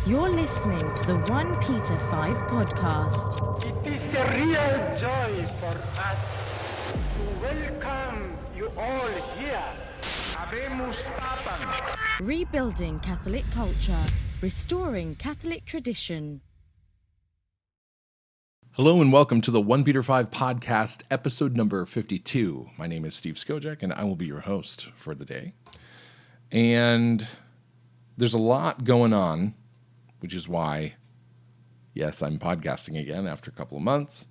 You're listening to the OnePeterFive podcast. It is a real joy for us to welcome you all here. Habemus Papam. Rebuilding Catholic culture, restoring Catholic tradition. Hello and welcome to the OnePeterFive podcast, episode number 52. My name is Steve Skojak, and I will be your host for the day. And there's a lot going on, which is why, yes, I'm podcasting again after a couple of months.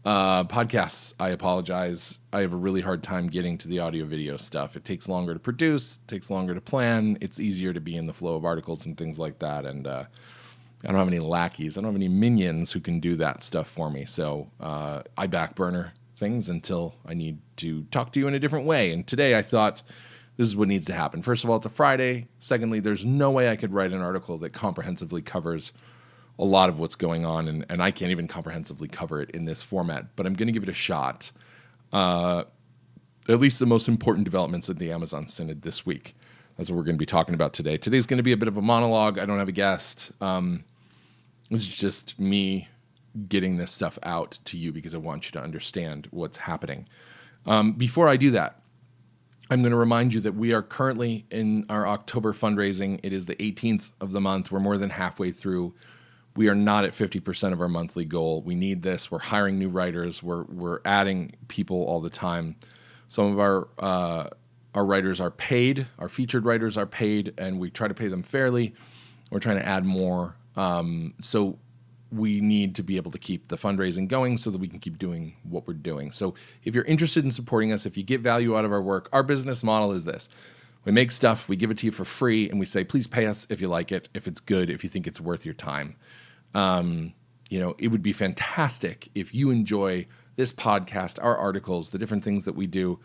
Podcasts, I apologize. I have a really hard time getting to the audio-video stuff. It takes longer to produce, takes longer to plan. It's easier to be in the flow of articles and things like that. And I don't have any lackeys. I don't have any minions who can do that stuff for me. So I backburner things until I need to talk to you in a different way. And today I thought this is what needs to happen. First of all, it's a Friday. Secondly, there's no way I could write an article that comprehensively covers a lot of what's going on, and I can't even comprehensively cover it in this format, but I'm going to give it a shot. At least the most important developments at the Amazon Synod this week. That's what we're going to be talking about today. Today's going to be a bit of a monologue. I don't have a guest. It's just me getting this stuff out to you because I want you to understand what's happening. Before I do that, I'm going to remind you that we are currently in our October fundraising. It is the 18th of the month. We're more than halfway through. We are not at 50% of our monthly goal. We need this. We're hiring new writers. We're adding people all the time. Some of our writers are paid. Our featured writers are paid, and we try to pay them fairly. We're trying to add more. So we need to be able to keep the fundraising going so that we can keep doing what we're doing. So if you're interested in supporting us, if you get value out of our work, our business model is this. We make stuff, we give it to you for free, and we say, please pay us if you like it, if it's good, if you think it's worth your time. It would be fantastic if you enjoy this podcast, our articles, the different things that we do.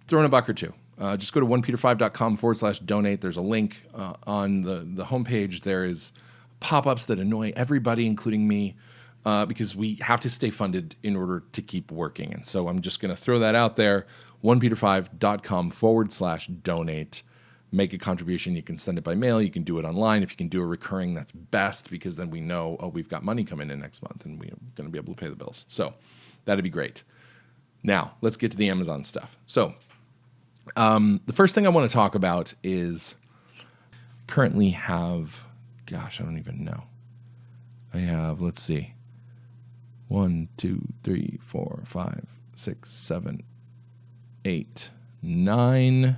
Throw in a buck or two. Just go to OnePeterFive.com/donate. There's a link on the homepage. There is pop-ups that annoy everybody, including me, because we have to stay funded in order to keep working. And so I'm just going to throw that out there. OnePeterFive.com/donate. Make a contribution. You can send it by mail. You can do it online. If you can do a recurring, that's best, because then we know, we've got money coming in next month and we're going to be able to pay the bills. So that'd be great. Now, let's get to the Amazon stuff. So the first thing I want to talk about is currently have, I don't even know. I have, let's see, 1, 2, 3, 4, 5, 6, 7, 8, 9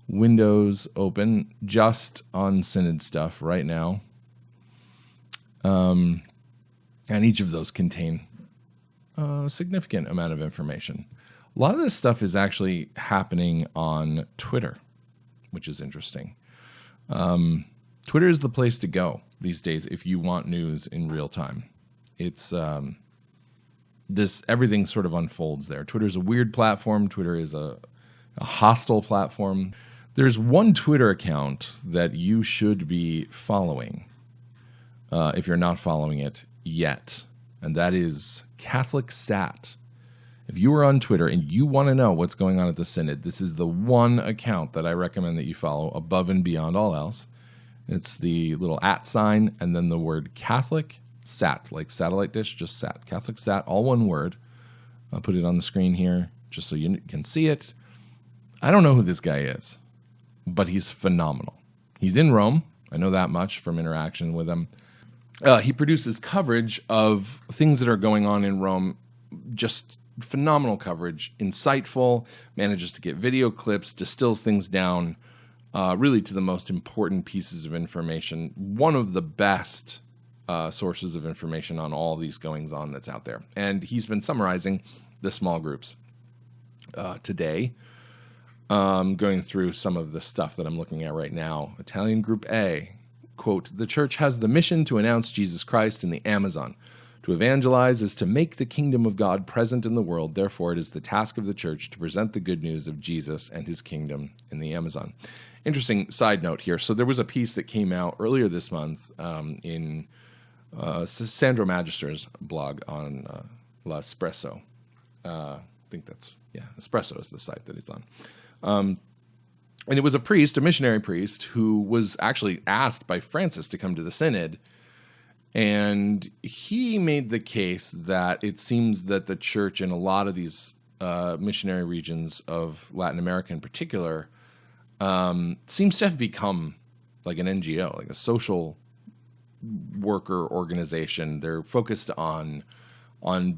windows open just on Synod stuff right now. And each of those contain a significant amount of information. A lot of this stuff is actually happening on Twitter, which is interesting. Twitter is the place to go these days if you want news in real time. It's everything sort of unfolds there. Twitter is a weird platform. Twitter is a hostile platform. There's one Twitter account that you should be following if you're not following it yet, and that is Catholic Sat. If you are on Twitter and you want to know what's going on at the Synod, this is the one account that I recommend that you follow above and beyond all else. It's the little @ sign and then the word Catholic Sat, like satellite dish, just Sat. Catholic Sat, all one word. I'll put it on the screen here just so you can see it. I don't know who this guy is, but he's phenomenal. He's in Rome. I know that much from interaction with him. He produces coverage of things that are going on in Rome, just phenomenal coverage, insightful, manages to get video clips, distills things down really to the most important pieces of information. One of the best sources of information on all these goings-on that's out there. And he's been summarizing the small groups today. Going through some of the stuff that I'm looking at right now. Italian Group A, quote, "The church has the mission to announce Jesus Christ in the Amazon. To evangelize is to make the kingdom of God present in the world. Therefore, it is the task of the church to present the good news of Jesus and his kingdom in the Amazon." Interesting side note here. So there was a piece that came out earlier this month in Sandro Magister's blog on L'Espresso. I think that's, Espresso is the site that it's on. And it was a priest, a missionary priest, who was actually asked by Francis to come to the Synod. And he made the case that it seems that the church in a lot of these missionary regions of Latin America in particular seems to have become like an NGO, like a social worker organization. They're focused on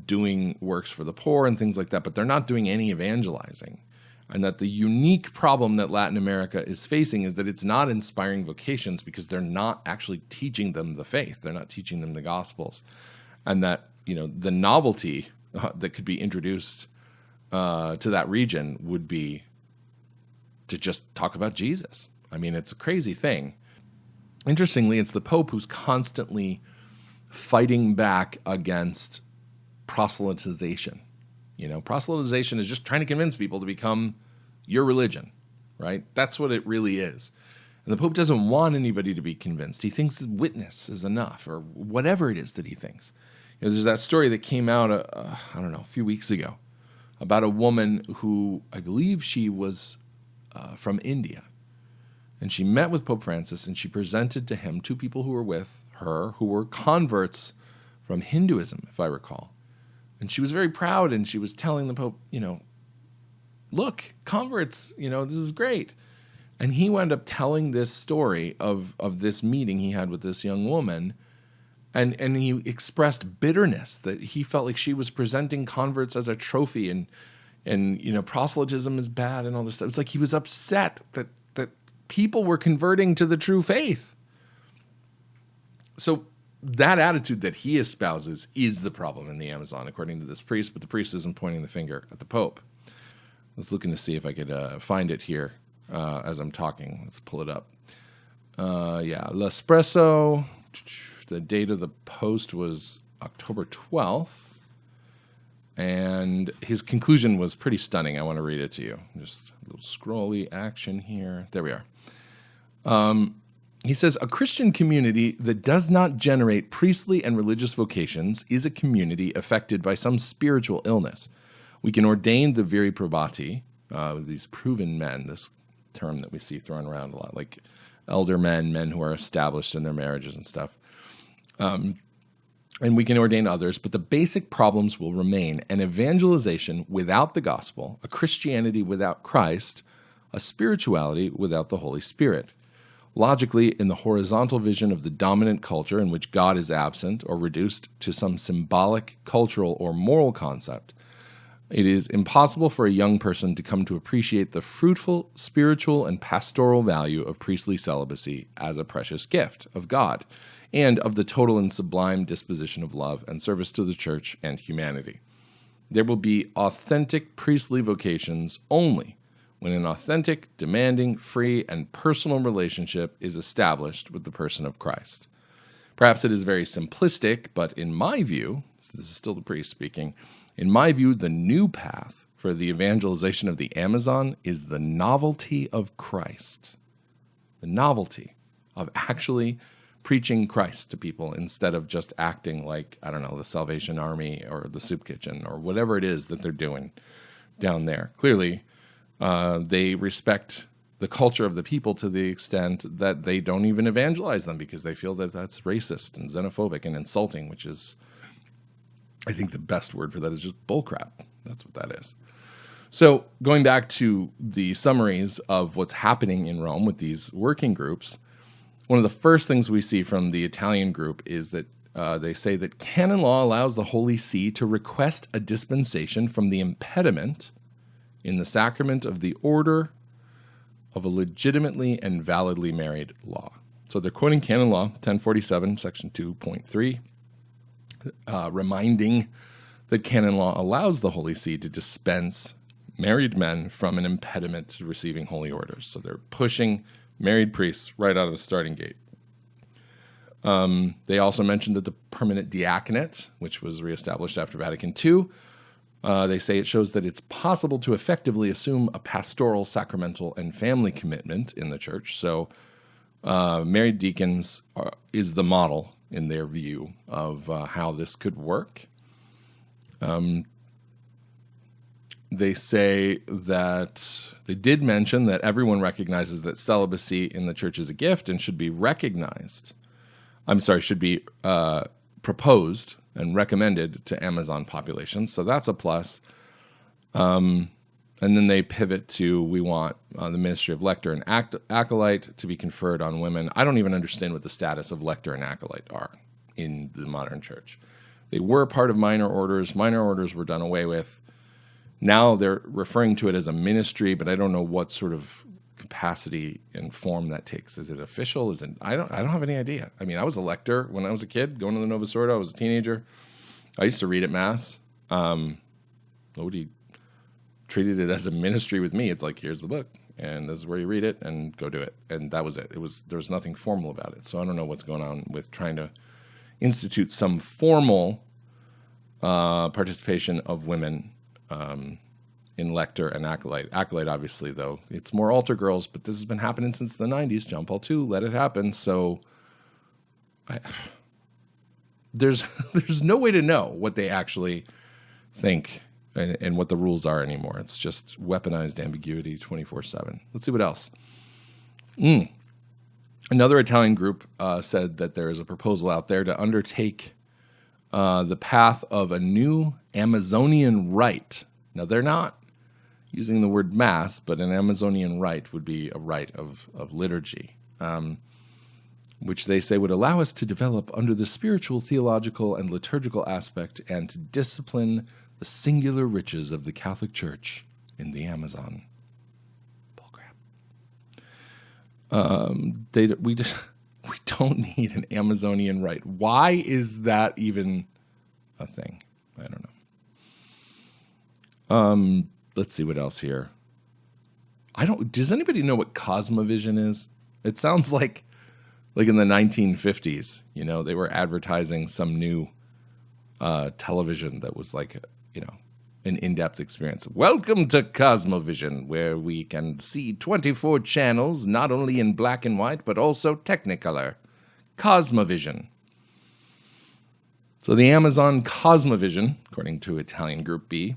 doing works for the poor and things like that, but they're not doing any evangelizing. And that the unique problem that Latin America is facing is that it's not inspiring vocations because they're not actually teaching them the faith. They're not teaching them the Gospels. And that, the novelty that could be introduced to that region would be to just talk about Jesus. I mean, it's a crazy thing. Interestingly, it's the Pope who's constantly fighting back against proselytization. Proselytization is just trying to convince people to become your religion, right? That's what it really is. And the Pope doesn't want anybody to be convinced. He thinks witness is enough, or whatever it is that he thinks. There's that story that came out, a few weeks ago, about a woman who, I believe she was from India. And she met with Pope Francis, and she presented to him two people who were with her who were converts from Hinduism, if I recall. And she was very proud, and she was telling the Pope, look, converts, this is great. And he wound up telling this story of this meeting he had with this young woman, and he expressed bitterness that he felt like she was presenting converts as a trophy, and proselytism is bad and all this stuff. It's like he was upset that people were converting to the true faith. So that attitude that he espouses is the problem in the Amazon, according to this priest, but the priest isn't pointing the finger at the Pope. I was looking to see if I could find it here as I'm talking. Let's pull it up. L'Espresso, the date of the post was October 12th, and his conclusion was pretty stunning. I want to read it to you. Just a little scrolly action here. There we are. He says, a Christian community that does not generate priestly and religious vocations is a community affected by some spiritual illness. We can ordain the viri probati, these proven men, this term that we see thrown around a lot, like elder men who are established in their marriages and stuff. And we can ordain others, but the basic problems will remain: an evangelization without the gospel, a Christianity without Christ, a spirituality without the Holy Spirit. Logically, in the horizontal vision of the dominant culture in which God is absent or reduced to some symbolic, cultural, or moral concept, it is impossible for a young person to come to appreciate the fruitful, spiritual, and pastoral value of priestly celibacy as a precious gift of God, and of the total and sublime disposition of love and service to the church and humanity. There will be authentic priestly vocations only when an authentic, demanding, free, and personal relationship is established with the person of Christ. Perhaps it is very simplistic, but in my view, so this is still the priest speaking, in my view, the new path for the evangelization of the Amazon is the novelty of Christ. The novelty of actually preaching Christ to people instead of just acting like, the Salvation Army or the Soup Kitchen or whatever it is that they're doing down there. Clearly, they respect the culture of the people to the extent that they don't even evangelize them because they feel that that's racist and xenophobic and insulting, which is, I think the best word for that is just bullcrap. That's what that is. So going back to the summaries of what's happening in Rome with these working groups, one of the first things we see from the Italian group is that they say that canon law allows the Holy See to request a dispensation from the impediment in the sacrament of the order of a legitimately and validly married law. So they're quoting canon law 1047, section 2.3, reminding that canon law allows the Holy See to dispense married men from an impediment to receiving holy orders. So they're pushing married priests right out of the starting gate. They also mentioned that the permanent diaconate, which was reestablished after Vatican II, they say it shows that it's possible to effectively assume a pastoral, sacramental, and family commitment in the church. So married deacons is the model, in their view, of how this could work. they say that they did mention that everyone recognizes that celibacy in the church is a gift and should be recognized. Should be proposed and recommended to Amazon populations. So that's a plus. And then they pivot to, we want the ministry of lector and acolyte to be conferred on women. I don't even understand what the status of lector and acolyte are in the modern church. They were part of minor orders. Minor orders were done away with. Now they're referring to it as a ministry, but I don't know what sort of capacity and form that takes. Is it official? Is it? I don't have any idea. I mean, I was a lector when I was a kid, going to the Novus Ordo. I was a teenager. I used to read at Mass. Nobody treated it as a ministry with me. It's like, here's the book, and this is where you read it, and go do it. And that was it. There was nothing formal about it. So I don't know what's going on with trying to institute some formal participation of women in lector and acolyte. Acolyte, obviously, though, it's more altar girls, but this has been happening since the 90s. John Paul II let it happen. So there's no way to know what they actually think and what the rules are anymore. It's just weaponized ambiguity 24/7. Let's see what else. Another Italian group said that there is a proposal out there to undertake the path of a new Amazonian rite. Now, they're not using the word mass, but an Amazonian rite would be a rite of liturgy, which they say would allow us to develop under the spiritual, theological, and liturgical aspect and to discipline the singular riches of the Catholic Church in the Amazon. Bullcrap. We don't need an Amazonian rite. Why is that even a thing? I don't know. Let's see what else here. Does anybody know what Cosmovision is? It sounds like in the 1950s, they were advertising some new television that was like, an in-depth experience. Welcome to Cosmovision, where we can see 24 channels, not only in black and white, but also Technicolor. Cosmovision. So the Amazon Cosmovision, according to Italian Group B,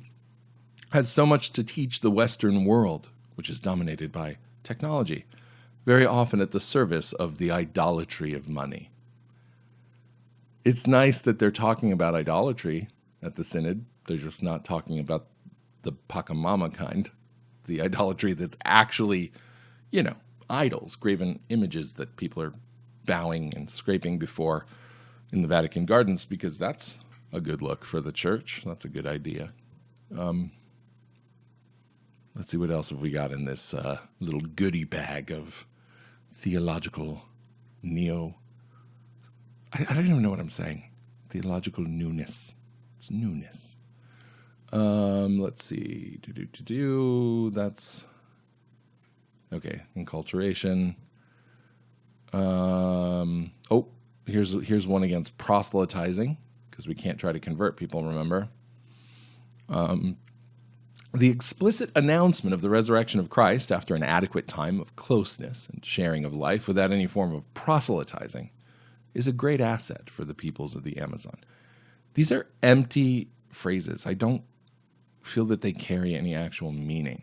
has so much to teach the Western world, which is dominated by technology, very often at the service of the idolatry of money. It's nice that they're talking about idolatry at the Synod. They're just not talking about the Pachamama kind, the idolatry that's actually, idols, graven images that people are bowing and scraping before in the Vatican gardens, because that's a good look for the church. That's a good idea. Let's see what else have we got in this little goodie bag of theological I don't even know what I'm saying. Theological newness. It's newness. Let's see. That's okay. Enculturation. Here's one against proselytizing, because we can't try to convert people, remember? The explicit announcement of the resurrection of Christ after an adequate time of closeness and sharing of life without any form of proselytizing is a great asset for the peoples of the Amazon. These are empty phrases. I don't feel that they carry any actual meaning.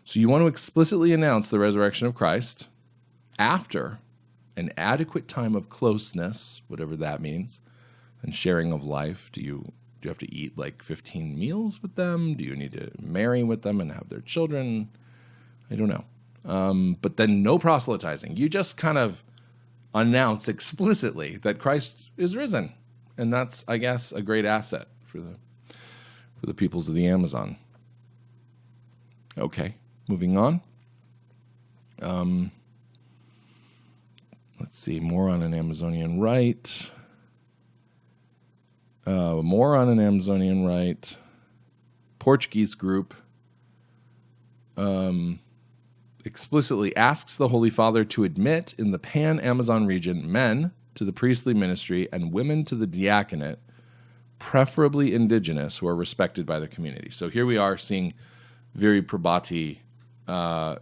So you want to explicitly announce the resurrection of Christ after an adequate time of closeness, whatever that means, and sharing of life. Do you have to eat like 15 meals with them? Do you need to marry with them and have their children? I don't know. But then no proselytizing. You just kind of announce explicitly that Christ is risen. And that's, I guess, a great asset for the peoples of the Amazon. Okay, moving on. Let's see, more on an Amazonian rite. Portuguese group explicitly asks the Holy Father to admit in the Pan-Amazon region men to the priestly ministry and women to the diaconate, preferably indigenous, who are respected by the community. So here we are seeing Viri Probati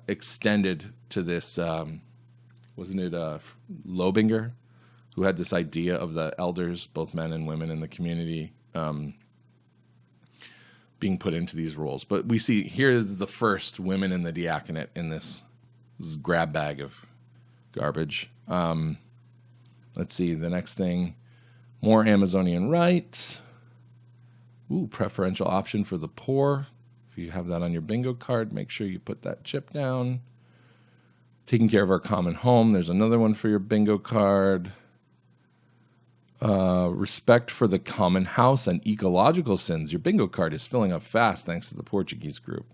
extended to this, wasn't it Lobinger, who had this idea of the elders, both men and women in the community, being put into these roles. But we see here is the first women in the diaconate in this grab bag of garbage. Let's see, the next thing, more Amazonian rights. Ooh, preferential option for the poor. If you have that on your bingo card, make sure you put that chip down. Taking care of our common home. There's another one for your bingo card. Respect for the common house and ecological sins. Your bingo card is filling up fast thanks to the Portuguese group.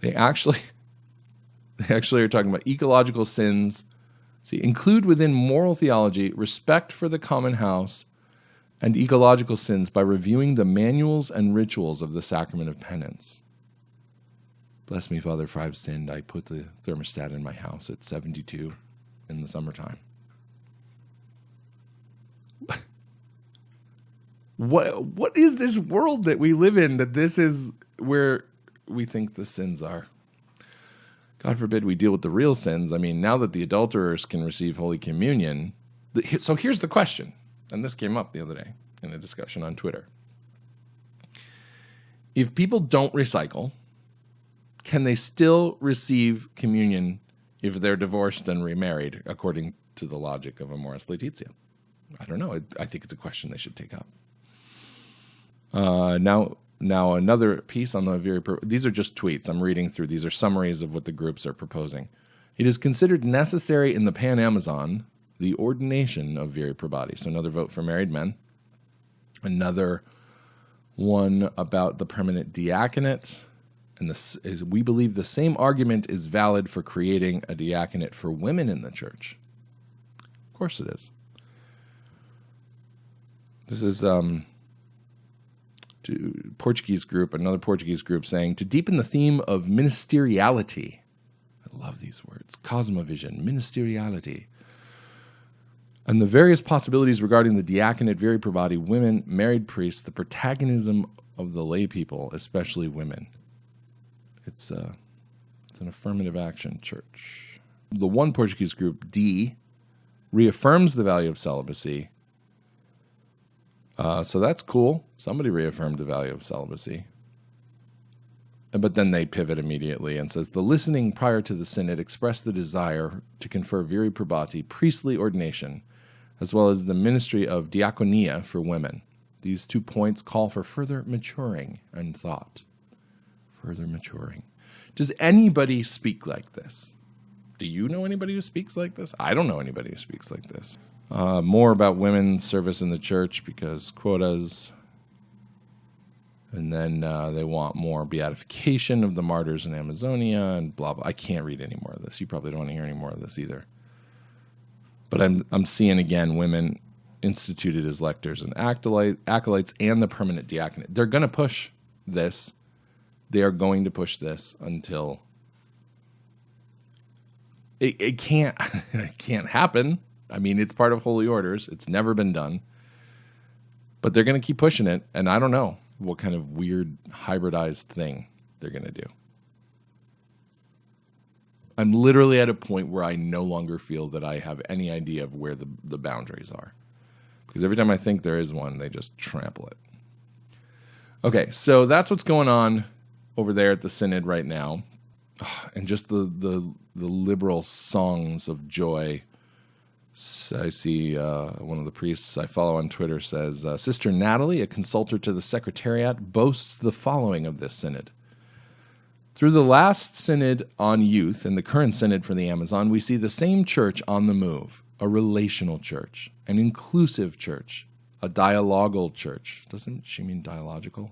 They actually are talking about ecological sins. See, include within moral theology respect for the common house and ecological sins by reviewing the manuals and rituals of the sacrament of penance. Bless me, Father, for I've sinned. I put the thermostat in my house at 72 in the summertime. What is this world that we live in that this is where we think the sins are? God forbid we deal with the real sins. I mean, now that the adulterers can receive Holy Communion, so here's the question, and this came up the other day in a discussion on Twitter. If people don't recycle, can they still receive communion if they're divorced and remarried, according to the logic of Amoris Laetitia? I don't know. I think it's a question they should take up. Now another piece on the these are just tweets I'm reading through. These are summaries of what the groups are proposing. It is considered necessary in the Pan-Amazon the ordination of viri probati. So another vote for married men. Another one about the permanent diaconate. And this is, we believe the same argument is valid for creating a diaconate for women in the church. Of course it is. This is Portuguese group, another Portuguese group saying, to deepen the theme of ministeriality. I love these words. Cosmovision, ministeriality. And the various possibilities regarding the diaconate, viri probati, women, married priests, the protagonism of the lay people, especially women. It's an affirmative action church. The one Portuguese group, D, reaffirms the value of celibacy. So that's cool. Somebody reaffirmed the value of celibacy. But then they pivot immediately and says, the listening prior to the synod expressed the desire to confer viri probati, priestly ordination, as well as the ministry of diaconia for women. These 2 points call for further maturing and thought. Further maturing. Does anybody speak like this? Do you know anybody who speaks like this? I don't know anybody who speaks like this. More about women's service in the church because quotas. And then they want more beatification of the martyrs in Amazonia and blah, blah. I can't read any more of this. You probably don't want to hear any more of this either. But I'm seeing, again, women instituted as lectors and acolytes and the permanent diaconate. They're going to push this. They are going to push this until it can't happen. I mean, it's part of holy orders. It's never been done. But they're going to keep pushing it, and I don't know what kind of weird hybridized thing they're going to do. I'm literally at a point where I no longer feel that I have any idea of where the boundaries are. Because every time I think there is one, they just trample it. Okay, so that's what's going on over there at the Synod right now. And just the liberal songs of joy. I see one of the priests I follow on Twitter says, Sister Natalie, a consultor to the Secretariat, boasts the following of this synod. Through the last synod on youth and the current synod for the Amazon, we see the same church on the move, a relational church, an inclusive church, a dialogal church. Doesn't she mean dialogical?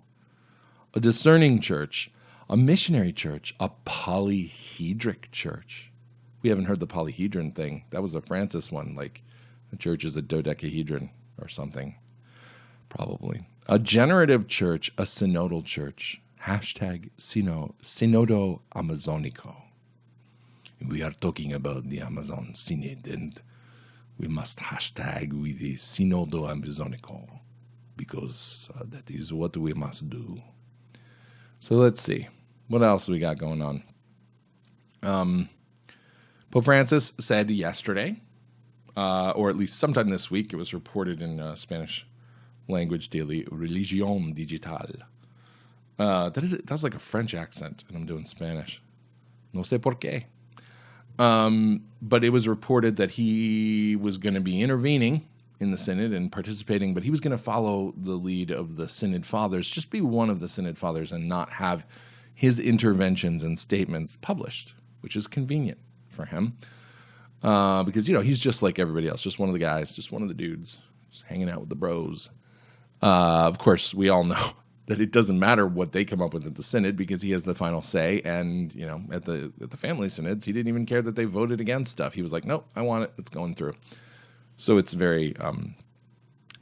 A discerning church, a missionary church, a polyhedric church. We haven't heard the polyhedron thing. That was a Francis one, like the church is a dodecahedron or something, probably. A generative church, a synodal church. Hashtag Synodo Amazonico. We are talking about the Amazon Synod, and we must hashtag with the Synodo Amazonico, because that is what we must do. So let's see. What else we got going on? Pope Francis said yesterday, or at least sometime this week, it was reported in Spanish language daily, Religión Digital, That's like a French accent, and I'm doing Spanish. No sé por qué. But it was reported that he was going to be intervening in the synod and participating, but he was going to follow the lead of the synod fathers, just be one of the synod fathers and not have his interventions and statements published, which is convenient for him. Because, he's just like everybody else, just one of the guys, just one of the dudes, just hanging out with the bros. Of course, we all know that it doesn't matter what they come up with at the synod because he has the final say. And, at the family synods, he didn't even care that they voted against stuff. He was like, nope, I want it. It's going through. So it's very,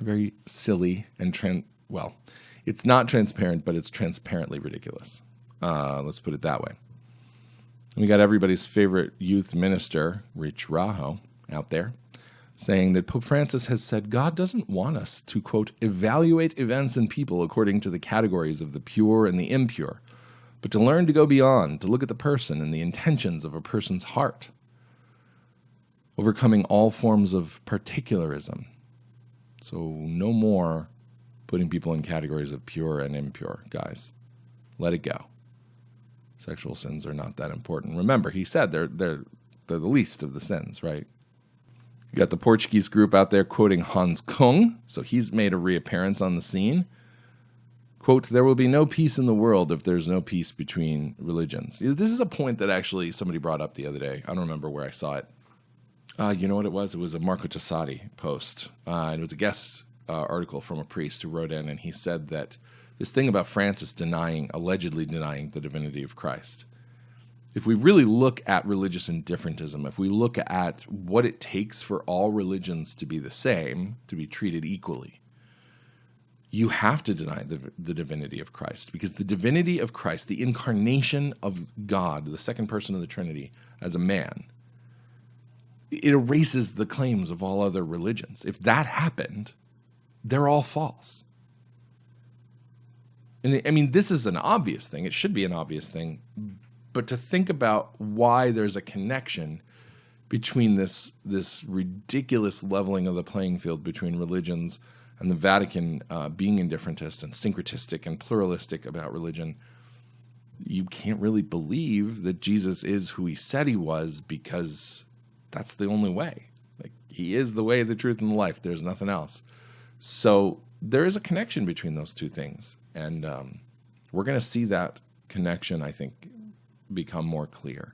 very silly and it's not transparent, but it's transparently ridiculous. Let's put it that way. And we got everybody's favorite youth minister, Rich Raho, out there saying that Pope Francis has said God doesn't want us to, quote, evaluate events and people according to the categories of the pure and the impure, but to learn to go beyond, to look at the person and the intentions of a person's heart, overcoming all forms of particularism. So no more putting people in categories of pure and impure, guys. Let it go. Sexual sins are not that important. Remember, he said they're the least of the sins, right? You got the Portuguese group out there quoting Hans Kung, so he's made a reappearance on the scene. Quote, there will be no peace in the world if there's no peace between religions. This is a point that actually somebody brought up the other day. I don't remember where I saw it. You know what it was? It was a Marco Tassati post. And it was a guest article from a priest who wrote in, and he said that this thing about Francis allegedly denying the divinity of Christ. If we really look at religious indifferentism, if we look at what it takes for all religions to be the same, to be treated equally, you have to deny the divinity of Christ, because the divinity of Christ, the incarnation of God, the second person of the Trinity as a man, it erases the claims of all other religions. If that happened, they're all false. And I mean, this is an obvious thing. It should be an obvious thing. But to think about why there's a connection between this ridiculous leveling of the playing field between religions and the Vatican being indifferentist and syncretistic and pluralistic about religion, you can't really believe that Jesus is who he said he was, because that's the only way. Like, he is the way, the truth, and the life. There's nothing else. So there is a connection between those two things. And we're going to see that connection, I think, become more clear.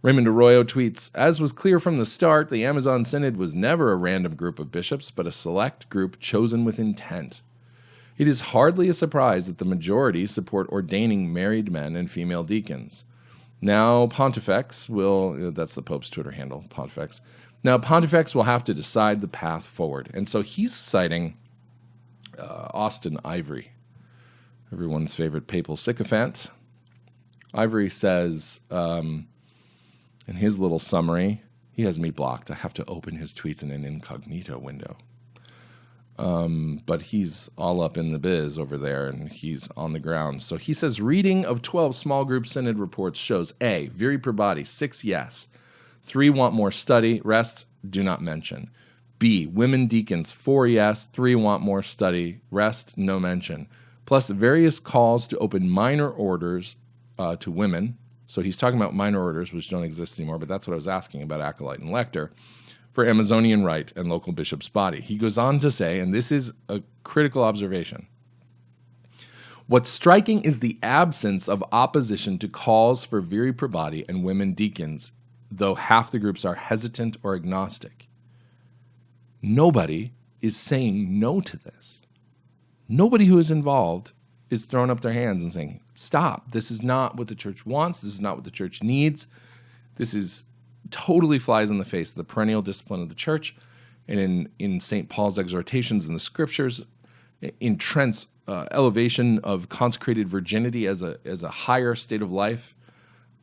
Raymond Arroyo tweets, as was clear from the start, the Amazon Synod was never a random group of bishops, but a select group chosen with intent. It is hardly a surprise that the majority support ordaining married men and female deacons. Now Pontifex will, that's the Pope's Twitter handle, Pontifex. Now Pontifex will have to decide the path forward. And so he's citing Austin Ivory, everyone's favorite papal sycophant. Ivory says, in his little summary, he has me blocked. I have to open his tweets in an incognito window. But he's all up in the biz over there, and he's on the ground. So he says, reading of 12 small group synod reports shows A, viri probati, 6 yes. 3 want more study, rest do not mention. B, women deacons, 4 yes, 3 want more study, rest no mention. Plus various calls to open minor orders to women. So he's talking about minor orders, which don't exist anymore, but that's what I was asking about acolyte and lector, for Amazonian rite and local bishop's body. He goes on to say, and this is a critical observation, what's striking is the absence of opposition to calls for viri probati and women deacons, though half the groups are hesitant or agnostic. Nobody is saying no to this. Nobody who is involved is throwing up their hands and saying, stop, this is not what the church wants, this is not what the church needs, this is totally flies in the face of the perennial discipline of the church, and in St. Paul's exhortations in the scriptures, in Trent's elevation of consecrated virginity as a higher state of life.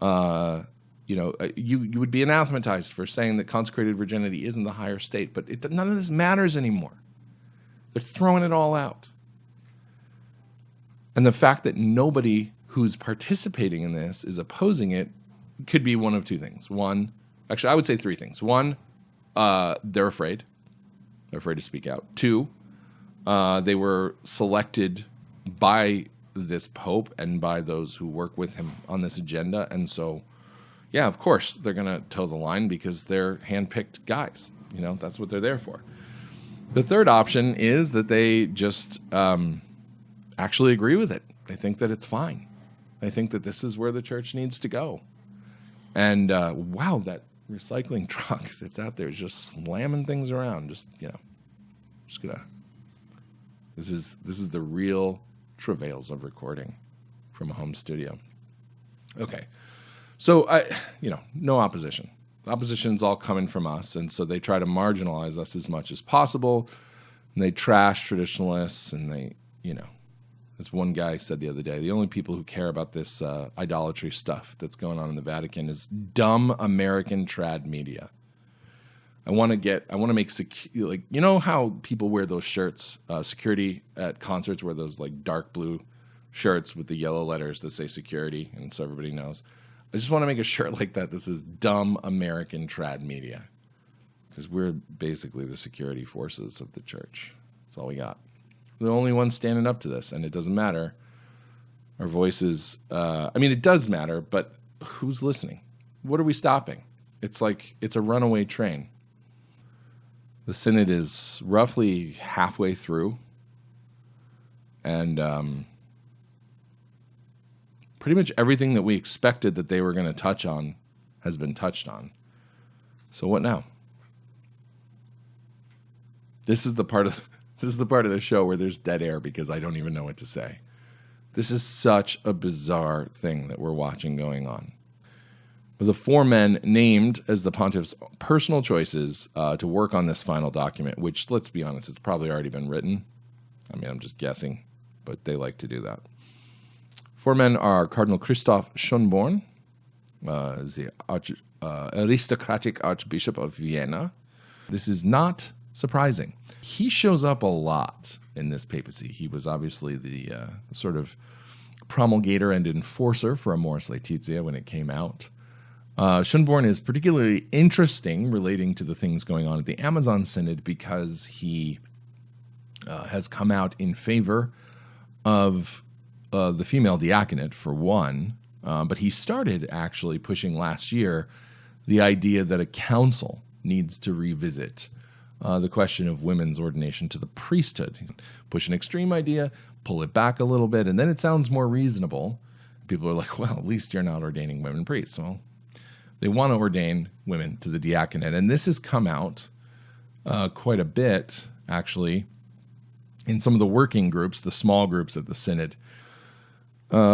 You would be anathematized for saying that consecrated virginity isn't the higher state, but none of this matters anymore. They're throwing it all out. And the fact that nobody who's participating in this is opposing it could be one of two things. One, actually, I would say 3 things. One, they're afraid. They're afraid to speak out. 2, they were selected by this Pope and by those who work with him on this agenda. And so, yeah, of course, they're going to toe the line because they're handpicked guys. That's what they're there for. The third option is that they just actually agree with it. They think that it's fine. They think that this is where the church needs to go. And wow, that recycling truck that's out there is just slamming things around. Just gonna. This is the real travails of recording from a home studio. Okay, so no opposition. The opposition's all coming from us, and so they try to marginalize us as much as possible. And they trash traditionalists, and they, as one guy said the other day, the only people who care about this idolatry stuff that's going on in the Vatican is dumb American trad media. I want to make how people wear those shirts, security at concerts wear those like dark blue shirts with the yellow letters that say security, and so everybody knows. I just want to make a shirt like that. This is dumb American trad media, because we're basically the security forces of the church. That's all we got. We're the only ones standing up to this, and it doesn't matter. Our voices, it does matter, but who's listening? What are we stopping? It's like it's a runaway train. The Synod is roughly halfway through, and pretty much everything that we expected that they were going to touch on has been touched on. So what now? This is the part of the show where there's dead air because I don't even know what to say. This is such a bizarre thing that we're watching going on. The four men named as the pontiff's personal choices to work on this final document, which, let's be honest, it's probably already been written. I'm just guessing, but they like to do that. Four men are Cardinal Christoph Schönborn, the aristocratic Archbishop of Vienna. This is not surprising. He shows up a lot in this papacy. He was obviously the sort of promulgator and enforcer for Amoris Laetitia when it came out. Schönborn is particularly interesting relating to the things going on at the Amazon Synod because he has come out in favor of the female diaconate, for one, but he started actually pushing last year the idea that a council needs to revisit the question of women's ordination to the priesthood. Push an extreme idea, pull it back a little bit, and then it sounds more reasonable. People are like, well, at least you're not ordaining women priests. Well, they want to ordain women to the diaconate, and this has come out quite a bit, actually, in some of the working groups, the small groups at the Synod.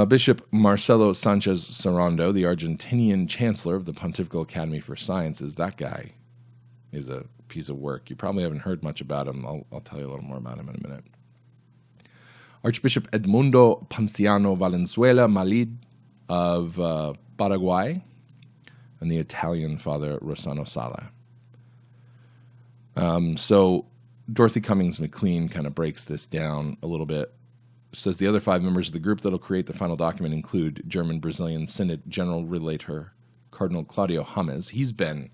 Bishop Marcelo Sanchez Sorondo, the Argentinian chancellor of the Pontifical Academy for Sciences, that guy is a piece of work. You probably haven't heard much about him. I'll tell you a little more about him in a minute. Archbishop Edmundo Ponciano Valenzuela Malid of Paraguay, and the Italian Father Rossano Sala. So Dorothy Cummings McLean kind of breaks this down a little bit. Says the other five members of the group that will create the final document include German-Brazilian Synod General Relator Cardinal Claudio James. He's been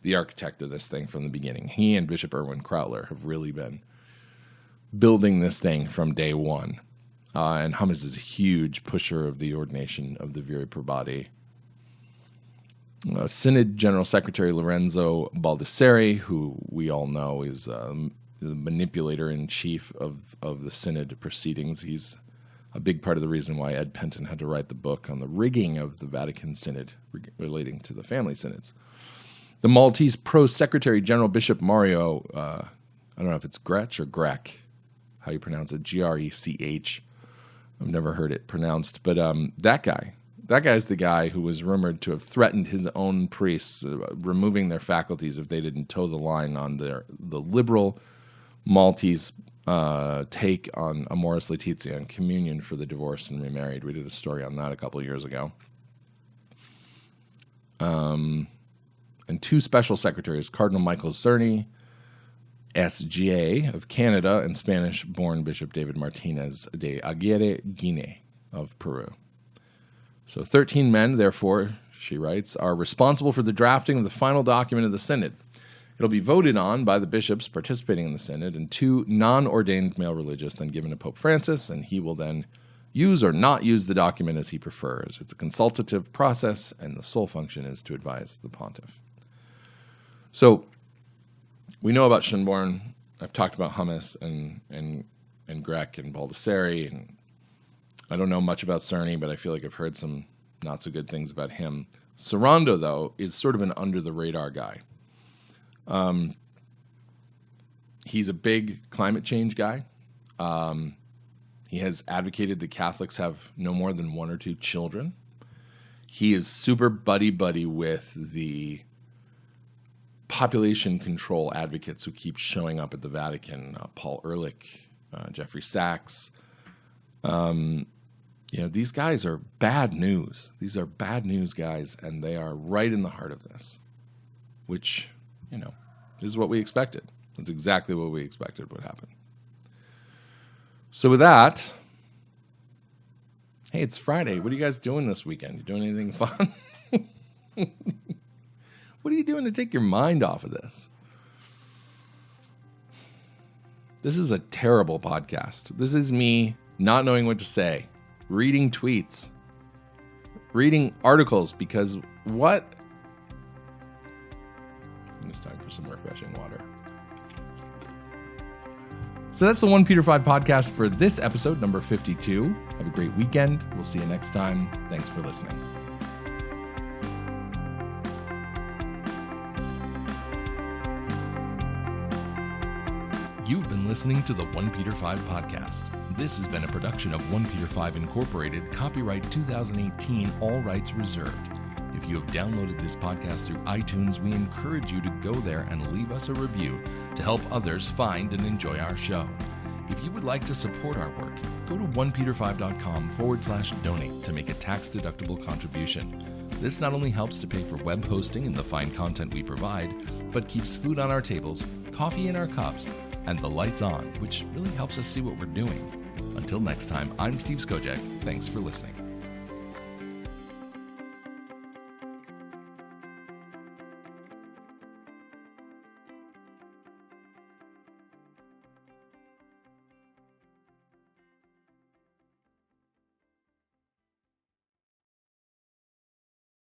the architect of this thing from the beginning. He and Bishop Erwin Krautler have really been building this thing from day one. And James is a huge pusher of the ordination of the Viri Probati. Synod General Secretary Lorenzo Baldisseri, who we all know is the manipulator-in-chief of the Synod proceedings. He's a big part of the reason why Ed Penton had to write the book on the rigging of the Vatican Synod relating to the family synods. The Maltese Pro-Secretary General Bishop Mario, I don't know if it's Gretsch or Grech, how you pronounce it, Grech. I've never heard it pronounced, but that guy's the guy who was rumored to have threatened his own priests, removing their faculties if they didn't toe the line on the liberal Maltese take on Amoris Laetitia and communion for the divorced and remarried. We did a story on that a couple of years ago. And two special secretaries, Cardinal Michael Cerny, SGA of Canada, and Spanish-born Bishop David Martinez de Aguirre Guinea of Peru. So 13 men, therefore, she writes, are responsible for the drafting of the final document of the Synod. It'll be voted on by the bishops participating in the Synod and two non-ordained male religious, then given to Pope Francis, and he will then use or not use the document as he prefers. It's a consultative process, and the sole function is to advise the pontiff. So we know about Schönborn. I've talked about Hummus and Grec and Baldessari, and I don't know much about Cerny, but I feel like I've heard some not so good things about him. Sorondo, though, is sort of an under-the-radar guy. He's a big climate change guy. He has advocated that Catholics have no more than 1 or 2 children. He is super buddy-buddy with the population control advocates who keep showing up at the Vatican, Paul Ehrlich, Jeffrey Sachs. These guys are bad news. These are bad news guys, and they are right in the heart of this, which, is what we expected. That's exactly what we expected would happen. So with that, hey, it's Friday. What are you guys doing this weekend? You doing anything fun? What are you doing to take your mind off of this? This is a terrible podcast. This is me not knowing what to say, reading tweets, reading articles, because what? It's time for some refreshing water. So that's the OnePeterFive podcast for this episode, number 52. Have a great weekend. We'll see you next time. Thanks for listening. You've been listening to the OnePeterFive podcast. This has been a production of OnePeterFive Incorporated, copyright 2018, all rights reserved. If you have downloaded this podcast through iTunes, we encourage you to go there and leave us a review to help others find and enjoy our show. If you would like to support our work, go to OnePeterFive.com/donate to make a tax-deductible contribution. This not only helps to pay for web hosting and the fine content we provide, but keeps food on our tables, coffee in our cups, and the lights on, which really helps us see what we're doing. Until next time, I'm Steve Skojak. Thanks for listening.